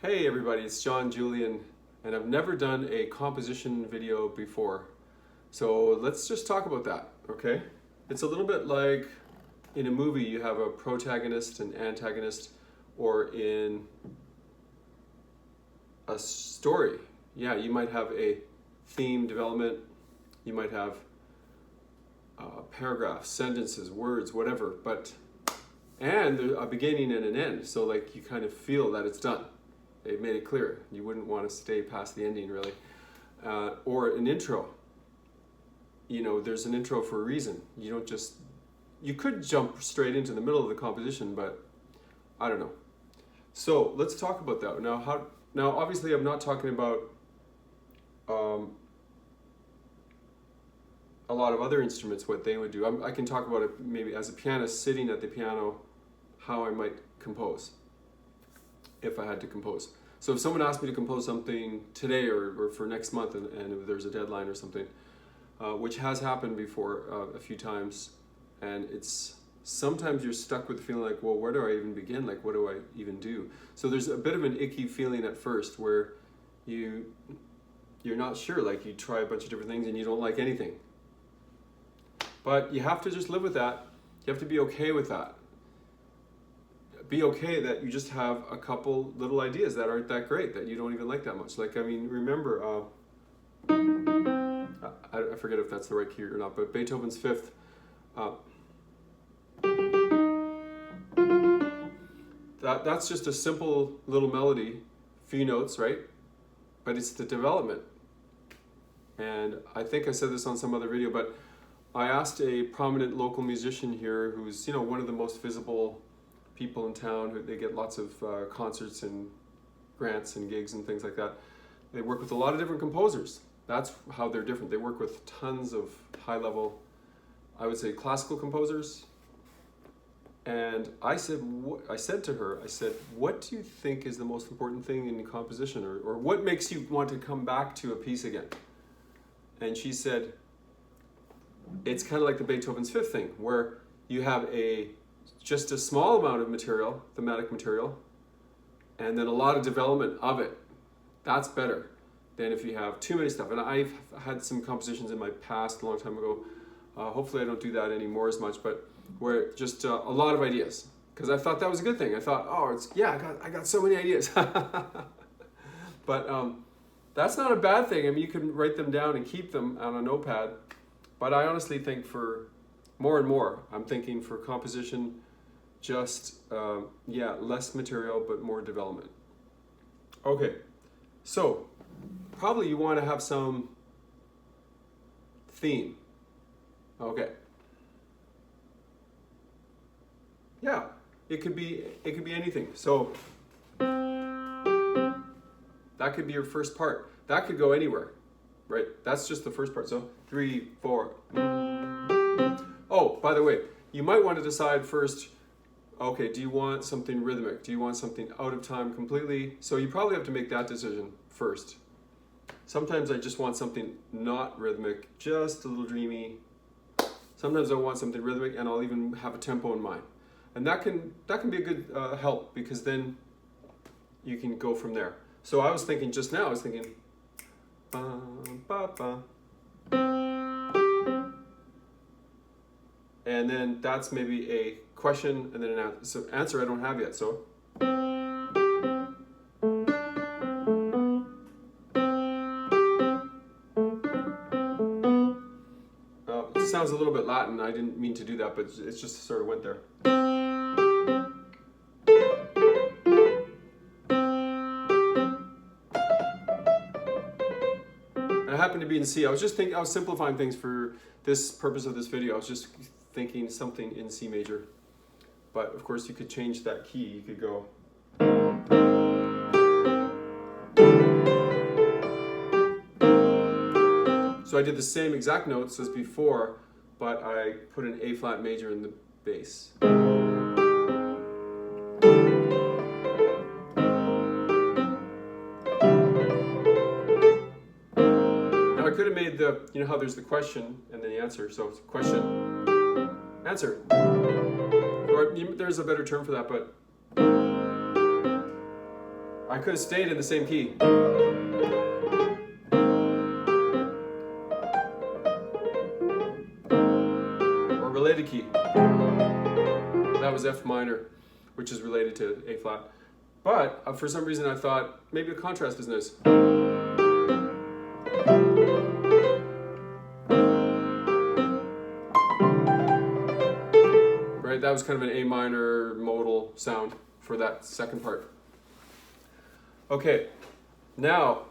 Hey everybody, it's John Julian, and I've never done a composition video before. So let's just talk about that, okay? It's a little bit like in a movie you have a protagonist and antagonist, or in a story. Yeah, you might have a theme development, you might have paragraphs, sentences, words, whatever, and a beginning and an end, so like you kind of feel that it's done. They've made it clear. You wouldn't want to stay past the ending, really. Or an intro. You know, there's an intro for a reason. You don't just... You could jump straight into the middle of the composition, but I don't know. So let's talk about that. Now, obviously, I'm not talking about a lot of other instruments, what they would do. I can talk about it maybe as a pianist sitting at the piano, how I might compose, if I had to compose. So if someone asked me to compose something today or for next month and if there's a deadline or something, which has happened before a few times, and it's sometimes you're stuck with the feeling like, well, where do I even begin? Like, what do I even do? So there's a bit of an icky feeling at first where you're not sure, like you try a bunch of different things and you don't like anything. But you have to just live with that. You have to be okay with that. Be okay that you just have a couple little ideas that aren't that great, that you don't even like that much. Like, I mean, remember, I forget if that's the right key or not, but Beethoven's Fifth, that's just a simple little melody, few notes, right? But it's the development. And I think I said this on some other video, but I asked a prominent local musician here who's, you know, one of the most visible people in town. They get lots of concerts and grants and gigs and things like that. They work with a lot of different composers. That's how they're different. They work with tons of high-level, I would say, classical composers. And I said to her, what do you think is the most important thing in composition, or what makes you want to come back to a piece again? And she said, it's kind of like the Beethoven's Fifth thing, where you have just a small amount of material, thematic material, and then a lot of development of it. That's better than if you have too many stuff. And I've had some compositions in my past, a long time ago. Hopefully I don't do that anymore as much, but where just a lot of ideas. Because I thought that was a good thing. I thought, I got so many ideas. But that's not a bad thing. I mean, you can write them down and keep them on a notepad. But I honestly think for more and more, I'm thinking for composition, just, less material, but more development. Okay, so probably you want to have some theme. Okay. Yeah, it could be anything. So that could be your first part. That could go anywhere, right? That's just the first part. So 3, 4. Oh, by the way, you might want to decide first, okay, do you want something rhythmic? Do you want something out of time completely? So you probably have to make that decision first. Sometimes I just want something not rhythmic, just a little dreamy. Sometimes I want something rhythmic and I'll even have a tempo in mind. And that can be a good help, because then you can go from there. So I was thinking just now, ba, ba, ba. And then that's maybe a question and then an answer. So answer I don't have yet, so. It sounds a little bit Latin. I didn't mean to do that, but it's just sort of went there. And I happened to be in C. I was simplifying things for this purpose of this video. I was just thinking something in C major. But of course you could change that key. You could go. So I did the same exact notes as before, but I put an A flat major in the bass. Now I could have made you know how there's the question and then the answer. So it's question, answer. Or there's a better term for that, but I could have stayed in the same key. Or related key. That was F minor, which is related to A flat. But for some reason I thought maybe a contrast is nice. Right, that was kind of an A minor modal sound for that second part. Okay, now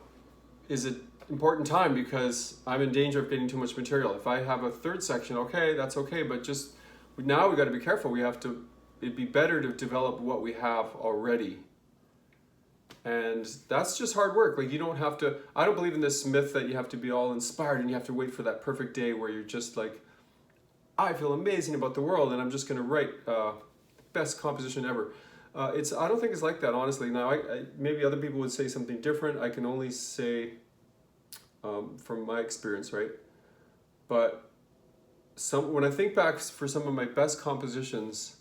is an important time because I'm in danger of getting too much material. If I have a third section, okay, that's okay, but just now we got to be careful. It'd be better to develop what we have already. And that's just hard work. Like, you don't have to, I don't believe in this myth that you have to be all inspired and you have to wait for that perfect day where you're just like, I feel amazing about the world and I'm just going to write the best composition ever. I don't think it's like that, honestly. Now, maybe other people would say something different. I can only say from my experience, right? But when I think back for some of my best compositions,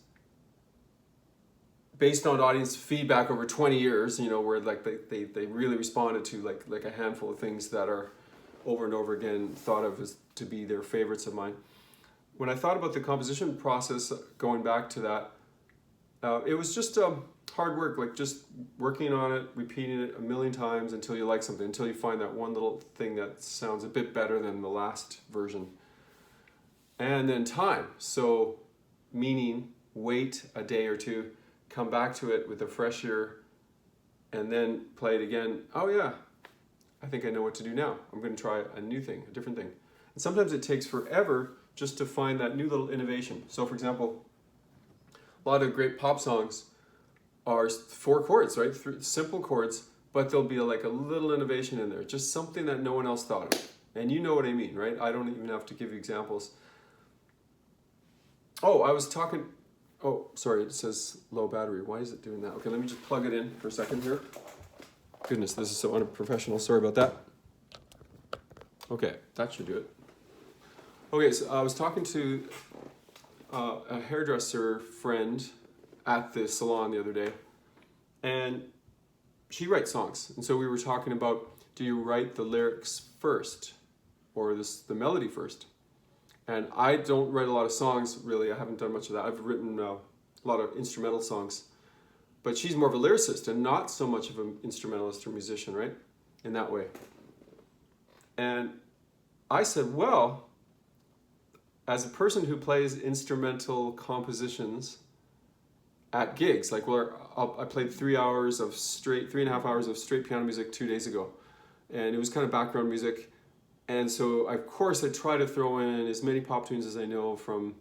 based on audience feedback over 20 years, where like they really responded to like a handful of things that are over and over again thought of as to be their favorites of mine. When I thought about the composition process, going back to that, it was just hard work, like just working on it, repeating it a million times until you like something, until you find that one little thing that sounds a bit better than the last version. And then time. So meaning wait a day or two, come back to it with a fresh ear, and then play it again. Oh yeah, I think I know what to do now. I'm going to try a new thing, a different thing. And sometimes it takes forever just to find that new little innovation. So for example, a lot of great pop songs are 4 chords, right? 3 simple chords, but there'll be like a little innovation in there, just something that no one else thought of. And you know what I mean, right? I don't even have to give you examples. Oh, I was talking, oh, sorry, it says low battery. Why is it doing that? Okay, let me just plug it in for a second here. Goodness, this is so unprofessional. Sorry about that. Okay, that should do it. Okay, so I was talking to a hairdresser friend at the salon the other day, and she writes songs. And so we were talking about, do you write the lyrics first or the melody first? And I don't write a lot of songs, really. I haven't done much of that. I've written a lot of instrumental songs. But she's more of a lyricist and not so much of an instrumentalist or musician, right? In that way. And I said, well, as a person who plays instrumental compositions at gigs, like I played 3.5 hours of straight piano music 2 days ago. And it was kind of background music. And so, of course, I try to throw in as many pop tunes as I know from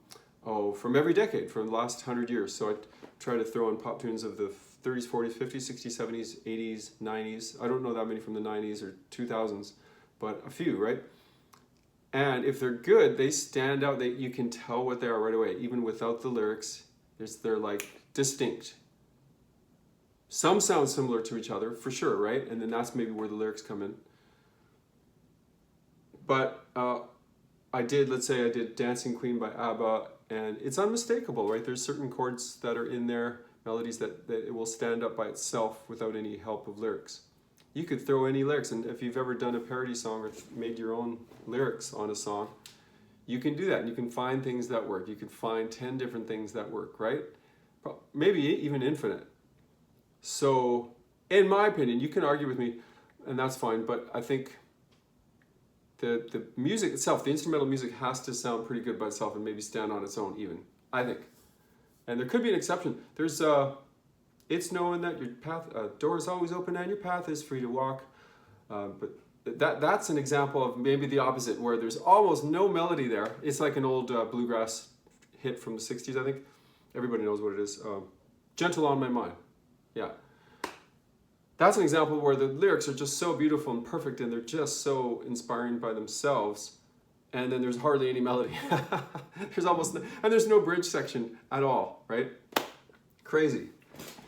every decade, from the last 100 years. So I try to throw in pop tunes of the 30s, 40s, 50s, 60s, 70s, 80s, 90s. I don't know that many from the 90s or 2000s, but a few, right? And if they're good, they stand out. You can tell what they are right away, even without the lyrics. They're like distinct. Some sound similar to each other, for sure, right? And then that's maybe where the lyrics come in. But let's say I did Dancing Queen by ABBA, and it's unmistakable, right? There's certain chords that are in there, melodies that it will stand up by itself without any help of lyrics. You could throw any lyrics, and if you've ever done a parody song or made your own lyrics on a song, you can do that, and you can find things that work. You can find 10 different things that work, right? Maybe even infinite. So, in my opinion, you can argue with me, and that's fine, but I think the music itself, the instrumental music, has to sound pretty good by itself and maybe stand on its own even, I think. And there could be an exception. There's it's knowing that your door is always open and your path is free to walk. But that's an example of maybe the opposite, where there's almost no melody there. It's like an old bluegrass hit from the 60s, I think. Everybody knows what it is. Gentle on My Mind. Yeah. That's an example where the lyrics are just so beautiful and perfect, and they're just so inspiring by themselves. And then there's hardly any melody. There's no bridge section at all, right? Crazy.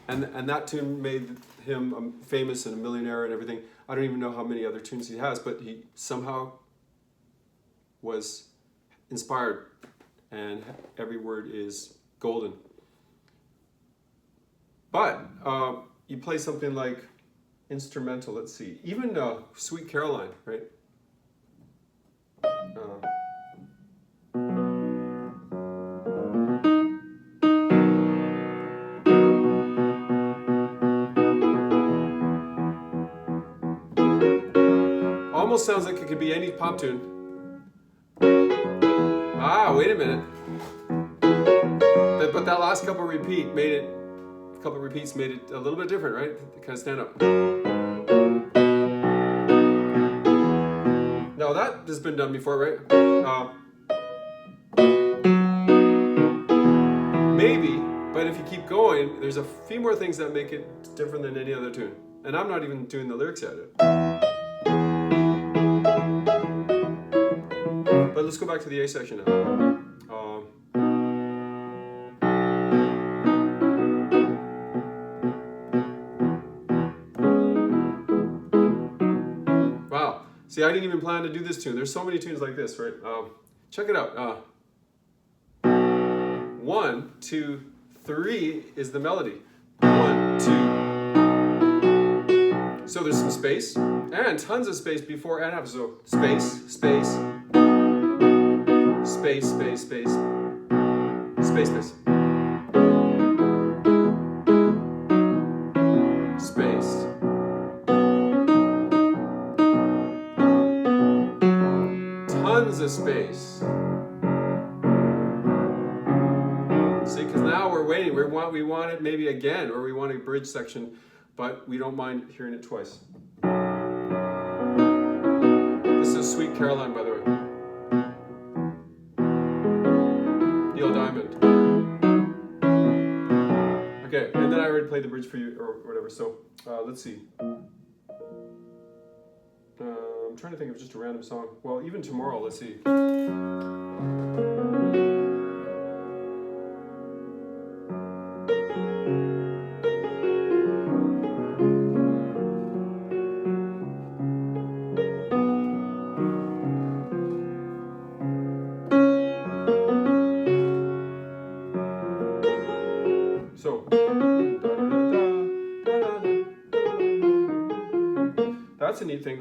And that tune made him famous and a millionaire and everything. I don't even know how many other tunes he has, but he somehow was inspired, and every word is golden. But you play something like instrumental, let's see. Even Sweet Caroline, right? Almost sounds like it could be any pop tune. Ah, wait a minute. But that last couple repeats made it a little bit different, right? It kind of stand up. Now that has been done before, right? Maybe, but if you keep going, there's a few more things that make it different than any other tune. And I'm not even doing the lyrics yet. But let's go back to the A section now. Wow. See, I didn't even plan to do this tune. There's so many tunes like this, right? Check it out. 1, 2, 3 is the melody. 1, 2. So there's some space and tons of space before and after. So space, space, space, space, space, space, space. Space. Tons of space. See, because now we're waiting. We want it maybe again, or we want a bridge section, but we don't mind hearing it twice. This is Sweet Caroline, by the way. Neil Diamond. Okay, and then I already played the bridge for you, or whatever, so let's see. I'm trying to think of just a random song. Well, even tomorrow, let's see. So, that's a neat thing.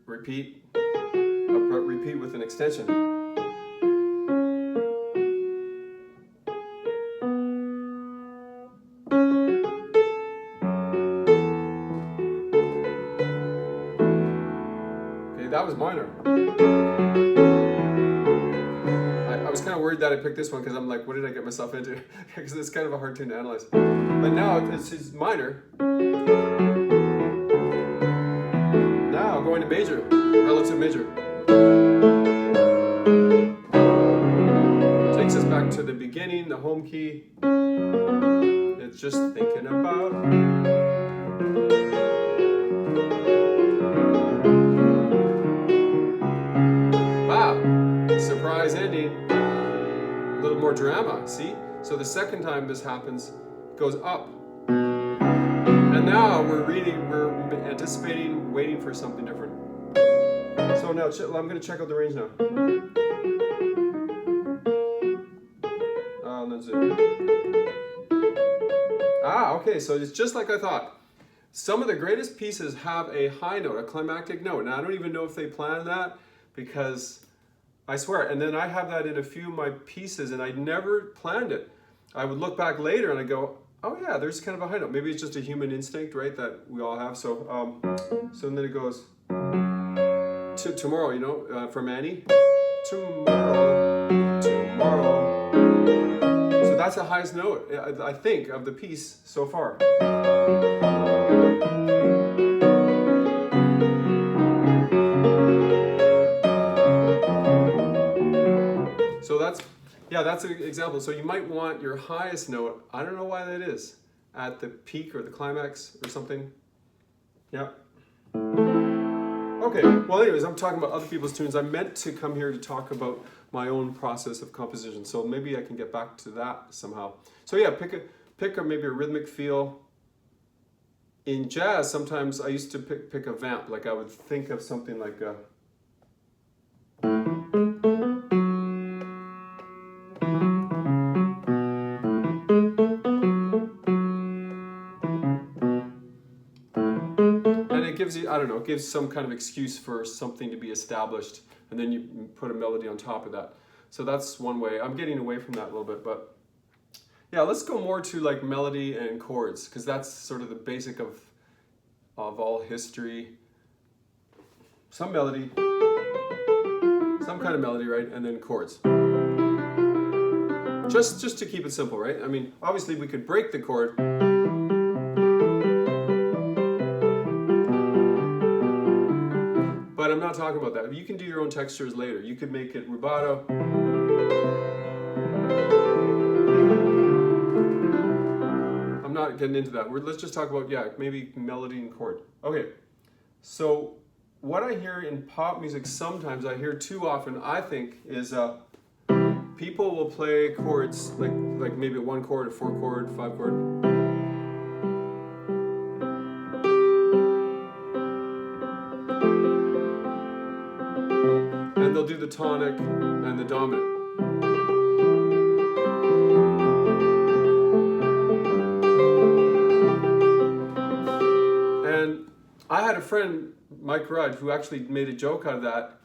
Repeat, repeat with an extension. Okay, that was minor. I was kind of worried that I picked this one because I'm like, what did I get myself into? Because it's kind of a hard tune to analyze. But now it's minor. Now going to major, relative major. Takes us back to the beginning, the home key. It's just thinking about. Wow, surprise ending. A little more drama, see? So the second time this happens, it goes up. And now we're anticipating, waiting for something different. So now I'm going to check out the range now. Let's see. Okay, so it's just like I thought. Some of the greatest pieces have a high note, a climactic note. And I don't even know if they planned that because I swear. And then I have that in a few of my pieces and I never planned it. I would look back later and I go, oh yeah, there's kind of a high note. Maybe it's just a human instinct, right, that we all have. So so then it goes to tomorrow, you know, from Annie. Tomorrow, tomorrow. So that's the highest note, I think, of the piece so far. So that's an example. So you might want your highest note, I don't know why that is, at the peak or the climax or something. Yeah. Okay, well anyways, I'm talking about other people's tunes. I meant to come here to talk about my own process of composition, so maybe I can get back to that somehow. So yeah, pick maybe a rhythmic feel. In jazz, sometimes I used to pick a vamp, like I would think of something like a... gives you, I don't know, gives some kind of excuse for something to be established, and then you put a melody on top of that. So that's one way. I'm getting away from that a little bit, but yeah, let's go more to like melody and chords, because that's sort of the basic of all history. Some melody, some kind of melody, right? And then chords. Just to keep it simple, right? I mean, obviously we could break the chord. But I'm not talking about that. You can do your own textures later. You could make it rubato. I'm not getting into that. Let's just talk about, yeah, maybe melody and chord. Okay, so what I hear in pop music sometimes, I hear too often, I think, is people will play chords, like maybe a 1 chord, a 4 chord, 5 chord. And they'll do the tonic and the dominant. And I had a friend, Mike Rudd, who actually made a joke out of that.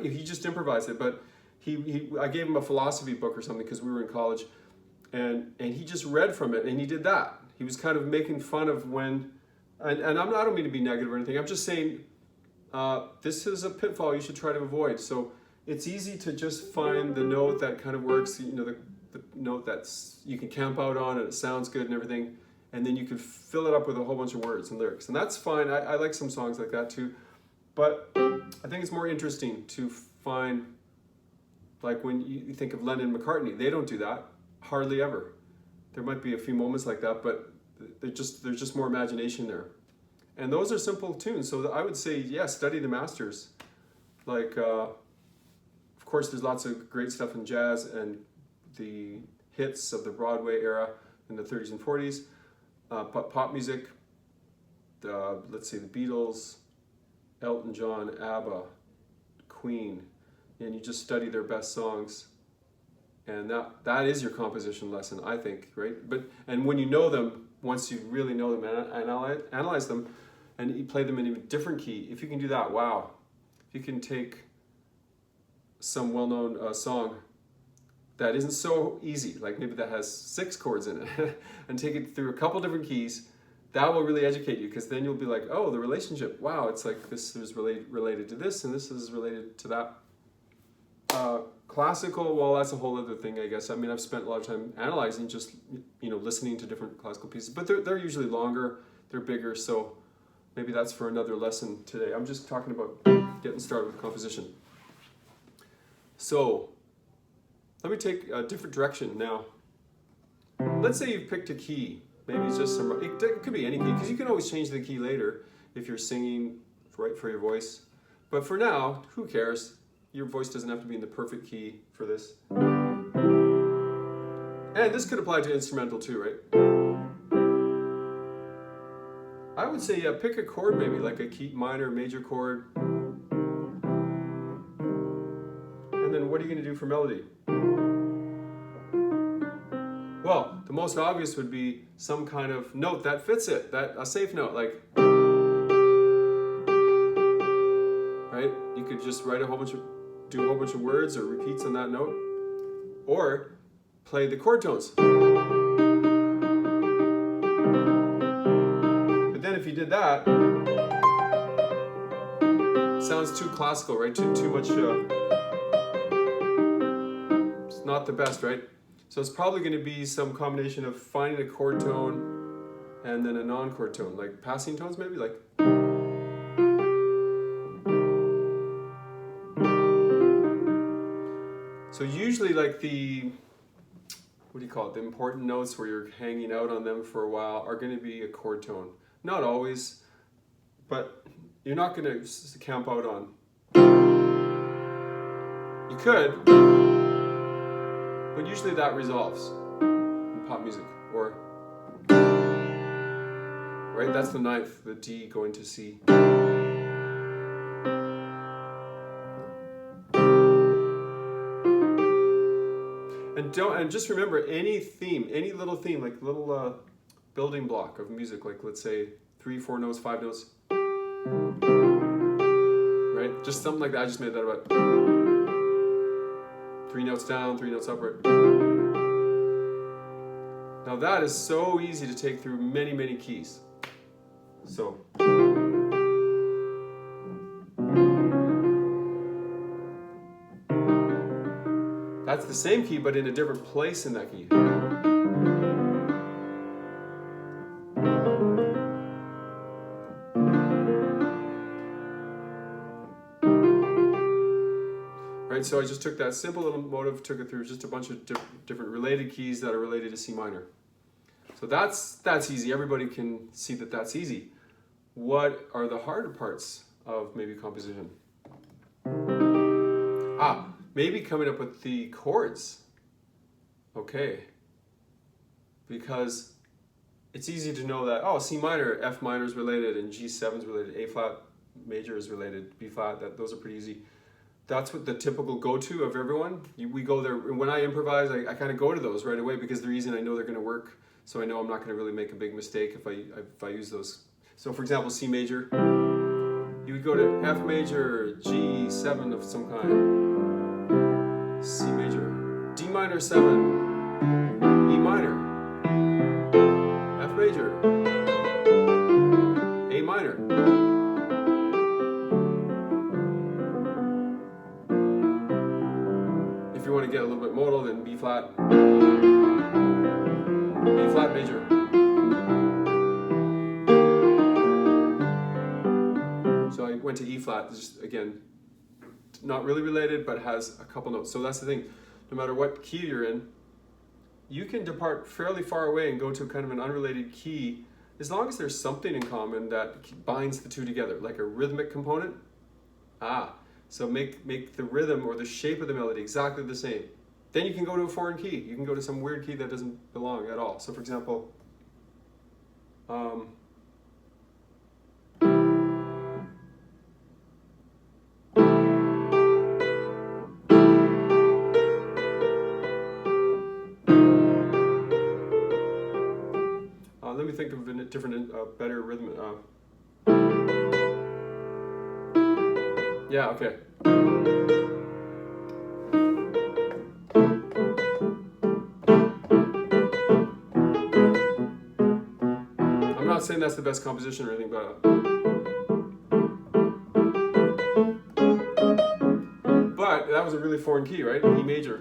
He just improvised it, but I gave him a philosophy book or something because we were in college, and he just read from it, and he did that. He was kind of making fun of when, and I don't mean to be negative or anything. I'm just saying this is a pitfall you should try to avoid. So it's easy to just find the note that kind of works, you know, the note that's you can camp out on and it sounds good and everything, and then you can fill it up with a whole bunch of words and lyrics, and that's fine. I like some songs like that too, but I think it's more interesting to find, like when you think of Lennon and McCartney, they don't do that, hardly ever. There might be a few moments like that, but there's just more imagination there. And those are simple tunes, so I would say, yeah, study the masters. Like, of course, there's lots of great stuff in jazz and the hits of the Broadway era in the 30s and 40s. But pop music, let's say the Beatles, Elton John, ABBA, Queen, and you just study their best songs, and that is your composition lesson, I think, right? And when you know them, once you really know them and analyze them, and you play them in a different key, if you can do that, wow. If you can take some well-known song that isn't so easy, like maybe that has 6 chords in it, and take it through a couple different keys, that will really educate you, because then you'll be like, oh, the relationship, wow, it's like this is related to this, and this is related to that. Classical, well, that's a whole other thing, I guess. I mean, I've spent a lot of time analyzing, just, you know, listening to different classical pieces, but they're usually longer, they're bigger, so maybe that's for another lesson today. I'm just talking about getting started with composition. So, let me take a different direction now. Let's say you've picked a key. Maybe it's just it could be any key, because you can always change the key later if you're singing right for your voice. But for now, who cares? Your voice doesn't have to be in the perfect key for this. And this could apply to instrumental too, right? I would say, yeah, pick a chord maybe, like a key, minor, major chord. And then what are you going to do for melody? Well, the most obvious would be some kind of note that fits it, a safe note, like, right? You could just do a whole bunch of words or repeats on that note, or play the chord tones. But then if you did that, it sounds too classical, right? Too much. It's not the best, right? So it's probably going to be some combination of finding a chord tone and then a non-chord tone, like passing tones maybe, like. So usually like the important notes where you're hanging out on them for a while are going to be a chord tone. Not always, but you're not going to camp out on. You could, but usually that resolves in pop music, or, right, that's the 9th, the D going to C. And just remember, any little theme, like little building block of music, like let's say 3, 4 notes, 5 notes, Right? Just something like that. I just made that about 3 notes down, 3 notes upward. Now that is so easy to take through many, many keys. So. That's the same key, but in a different place in that key. Right, so I just took that simple little motive, took it through just a bunch of different related keys that are related to C minor. So that's easy. Everybody can see that that's easy. What are the harder parts of maybe composition? Maybe coming up with the chords. Okay. Because it's easy to know that, oh, C minor, F minor is related, and G7 is related, A flat major is related, B flat, those are pretty easy. That's what the typical go-to of everyone. We go there, when I improvise, I kind of go to those right away because they're easy and I know they're going to work. So I know I'm not going to really make a big mistake if I use those. So for example, C major, you would go to F major, G7 of some kind. C major, D minor 7, E minor, F major, A minor. If you want to get a little bit modal, then B flat, A flat major. So I went to E flat, just again, not really related, but has a couple notes. So that's the thing, no matter what key you're in, you can depart fairly far away and go to kind of an unrelated key, as long as there's something in common that binds the two together, like a rhythmic component. So make the rhythm or the shape of the melody exactly the same. Then you can go to a foreign key. You can go to some weird key that doesn't belong at all. So for example, let me think of a different, better rhythm. Yeah, okay. I'm not saying that's the best composition or anything, but that was a really foreign key, right? E major.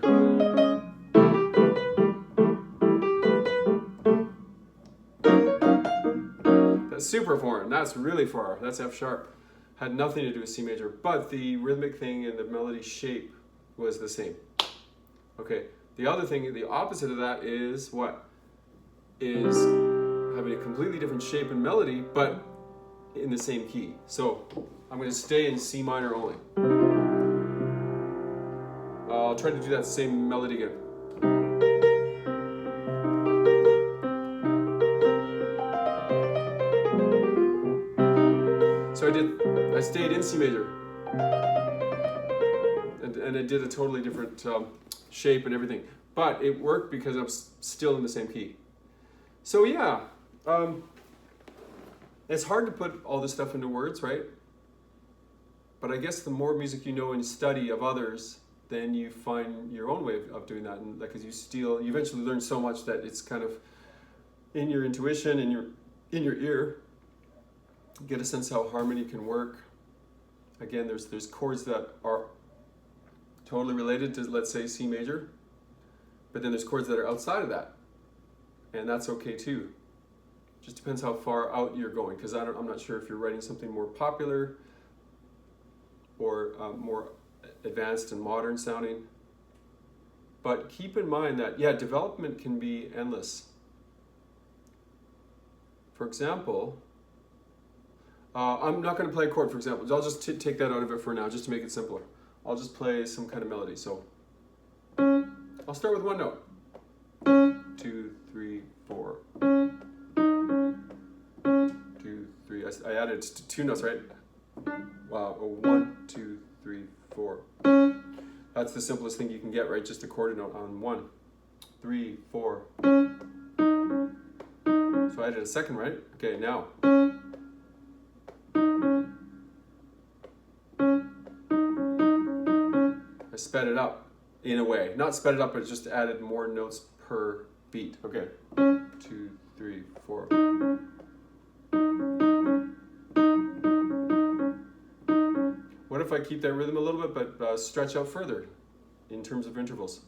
That's super foreign. That's really far. That's F sharp. Had nothing to do with C major, but the rhythmic thing and the melody shape was the same. Okay, the other thing, the opposite of that is what? Is having a completely different shape and melody, but in the same key. So I'm going to stay in C minor only. I'll try to do that same melody again. So I stayed in C major, and it did a totally different shape and everything, but it worked because I'm still in the same key. So yeah, it's hard to put all this stuff into words, right? But I guess the more music you know and study of others, then you find your own way of doing that, and because you eventually learn so much that it's kind of in your intuition, in your ear. Get a sense how harmony can work. Again, there's chords that are totally related to, let's say, C major, but then there's chords that are outside of that, and that's okay too. Just depends how far out you're going, because I'm not sure if you're writing something more popular or more advanced and modern sounding. But keep in mind that, yeah, development can be endless. For example, I'm not going to play a chord, for example. I'll just take that out of it for now, just to make it simpler. I'll just play some kind of melody. So I'll start with one note. 2, 3, 4. 2, 3. I added 2 notes, right? Wow. 1, 2, 3, 4. That's the simplest thing you can get, right? Just a chord note on 1, 3, 4. So I added a second, right? Okay, now. sped it up in a way. Not sped it up, but just added more notes per beat. Okay, 2, 3, 4. What if I keep that rhythm a little bit, but stretch out further in terms of intervals?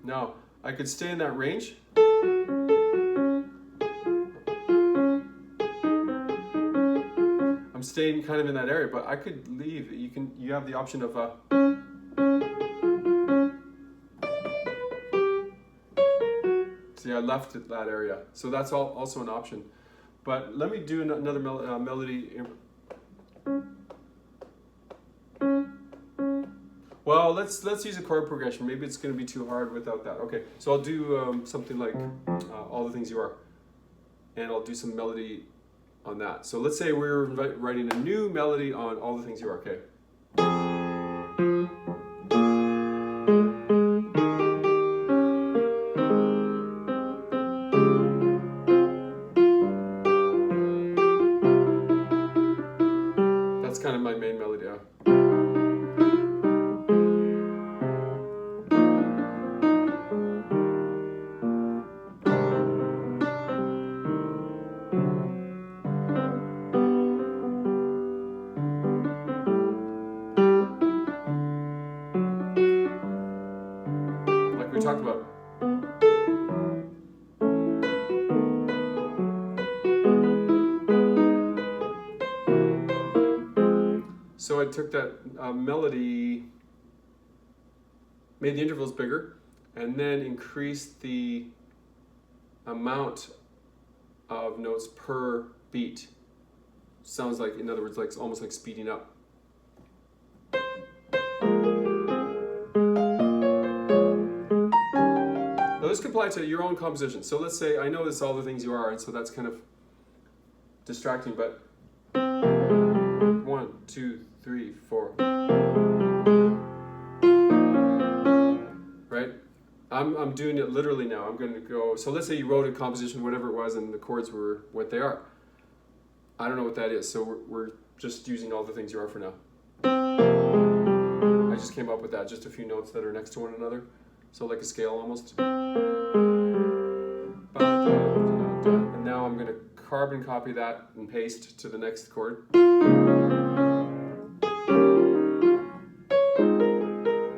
Now, I could stay in that range. I'm staying kind of in that area, but I could leave. You have the option of see, I left that area, so that's also an option. But let me do another melody. Well, let's use a chord progression. Maybe it's going to be too hard without that. Okay, so I'll do something like All the Things You Are, and I'll do some melody on that. So let's say we're writing a new melody on All the Things You Are. Okay. That's kind of my main melody. Like we talked about. So I took that melody, made the intervals bigger, and then increased the amount of notes per beat. Sounds like, in other words, like almost like speeding up. Now this could apply to your own composition. So let's say, I know it's All the Things You Are, and so that's kind of distracting, but 1, 2, 3, 4. Right? I'm doing it literally now. I'm going to go, so let's say you wrote a composition, whatever it was, and the chords were what they are. I don't know what that is, so we're just using All the Things You Are for now. I just came up with that, just a few notes that are next to one another. So like a scale almost. And now I'm going to carbon copy that and paste to the next chord.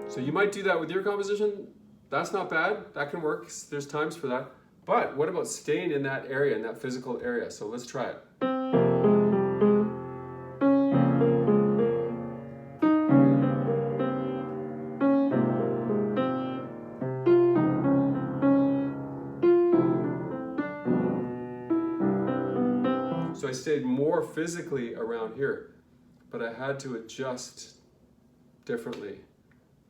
So you might do that with your composition. That's not bad. That can work. There's times for that. But what about staying in that area, in that physical area? So let's try it. So I stayed more physically around here, but I had to adjust differently.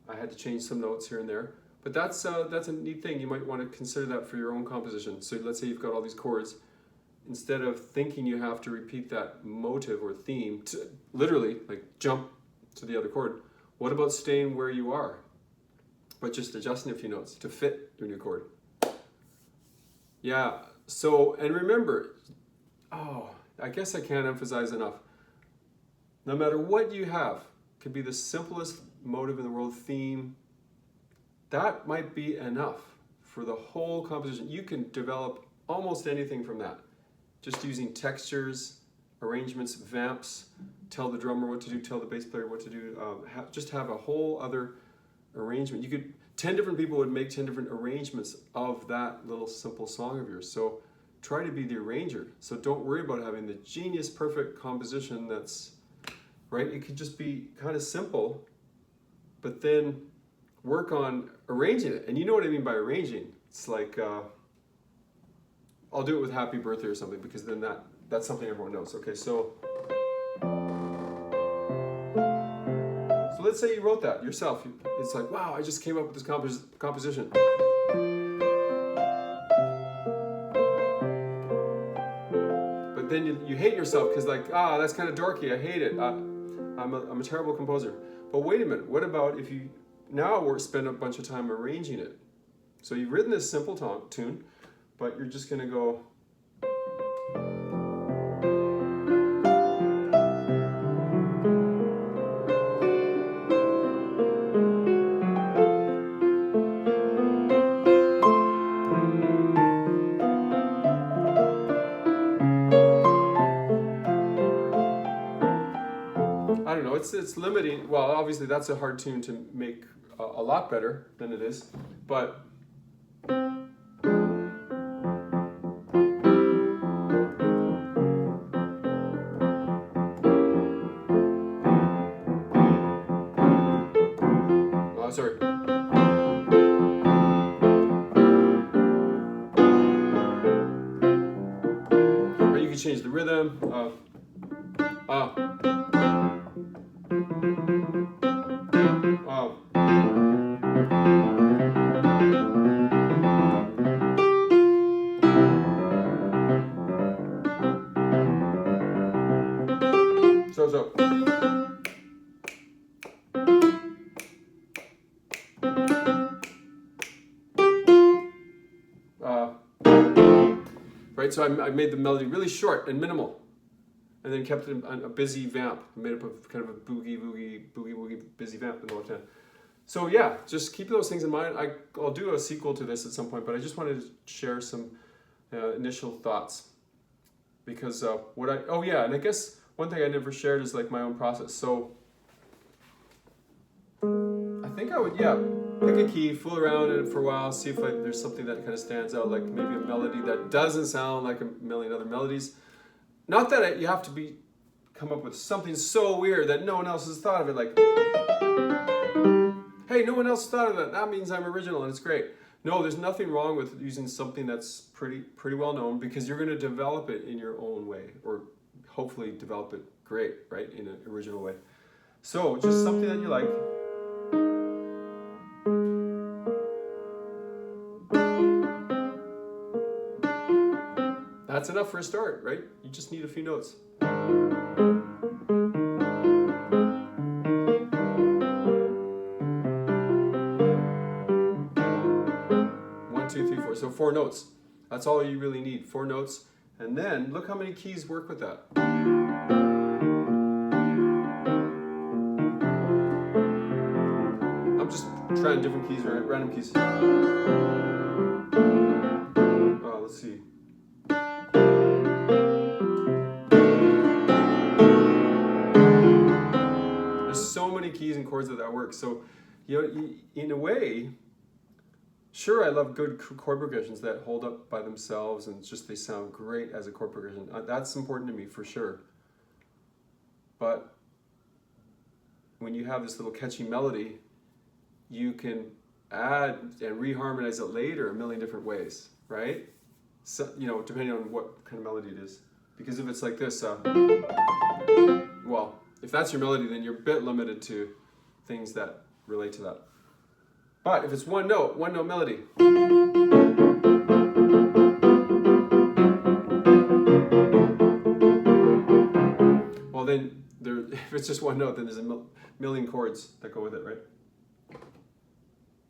I had to change some notes here and there. But that's a neat thing. You might want to consider that for your own composition. So let's say you've got all these chords. Instead of thinking you have to repeat that motive or theme to literally like jump to the other chord, what about staying where you are, but just adjusting a few notes to fit your new chord? Yeah, so, and remember, I guess I can't emphasize enough. No matter what you have, could be the simplest motive in the world, theme, that might be enough for the whole composition. You can develop almost anything from that. Just using textures, arrangements, vamps, tell the drummer what to do, tell the bass player what to do, just have a whole other arrangement. 10 different people would make 10 different arrangements of that little simple song of yours. So try to be the arranger. So don't worry about having the genius perfect composition that's, right? It could just be kind of simple, but then work on arranging it. And you know what I mean by arranging. It's like, I'll do it with Happy Birthday or something, because then that's something everyone knows. Okay, so let's say you wrote that yourself. It's like, wow, I just came up with this composition. But then you hate yourself because like, that's kind of dorky. I hate it. I'm a terrible composer. But wait a minute, what about if you now spend a bunch of time arranging it? So you've written this simple tune, but you're just going to go. I don't know, it's limiting. Well, obviously that's a hard tune to make a lot better than it is, but sorry. Or you can change the rhythm. So. Right, so I made the melody really short and minimal, and then kept it a busy vamp, made up of kind of a boogie woogie busy vamp the whole time. So yeah, just keep those things in mind. I'll do a sequel to this at some point, but I just wanted to share some initial thoughts, because and I guess one thing I never shared is like my own process. So I think I would pick a key, fool around in it for a while, see if there's something that kind of stands out, like maybe a melody that doesn't sound like a million other melodies. Not that you have to come up with something so weird that no one else has thought of it, like, hey, no one else thought of that, that means I'm original and it's great. No, there's nothing wrong with using something that's pretty well known, because you're going to develop it in your own way, or hopefully develop it great, right, in an original way. So just something that you like. That's enough for a start, right? You just need a few notes. 1, 2, 3, 4. So 4 notes. That's all you really need. 4 notes. And then look how many keys work with that. I'm just trying different keys, right? Random keys. Let's see. So many keys and chords that works. So, in a way, sure, I love good chord progressions that hold up by themselves and they sound great as a chord progression. That's important to me for sure. But when you have this little catchy melody, you can add and reharmonize it later a million different ways, right? So, depending on what kind of melody it is. Because if it's like this, if that's your melody, then you're a bit limited to things that relate to that. But if it's one note melody. Well, then if it's just one note, then there's a million chords that go with it, right?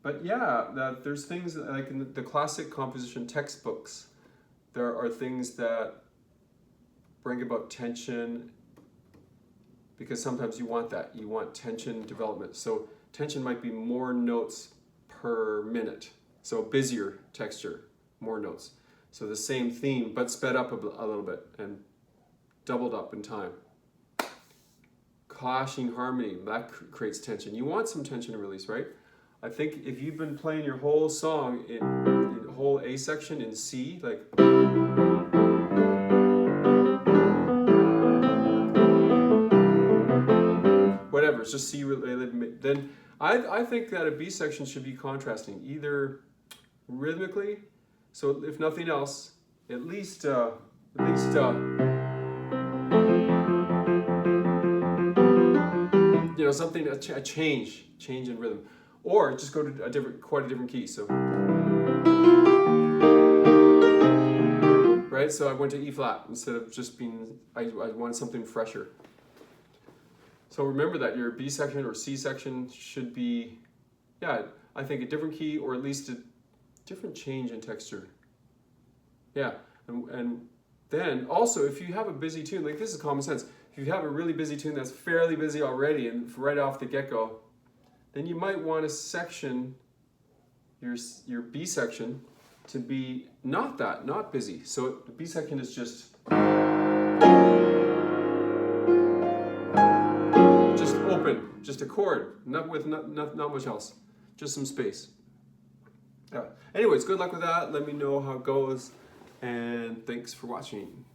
But yeah, there's things like in the classic composition textbooks, there are things that bring about tension, because sometimes you want that. You want tension development. So tension might be more notes per minute. So busier texture, more notes. So the same theme, but sped up a little bit and doubled up in time. Clashing harmony, that creates tension. You want some tension to release, right? I think if you've been playing your whole song in whole A section in C, like, whatever, it's just C related, then I think that a B section should be contrasting, either rhythmically, so if nothing else, at least something, a change in rhythm, or just go to quite a different key. So, right? So I went to E flat instead of just being. I wanted something fresher. So remember that your B section or C section should be, yeah, I think a different key or at least a different change in texture. Yeah, and then also if you have a busy tune, like this is common sense, if you have a really busy tune that's fairly busy already and right off the get-go, then you might want to section your B section to be not busy. So the B section is just open, just a chord, not much else, just some space. Yeah. Anyways, good luck with that. Let me know how it goes, and thanks for watching.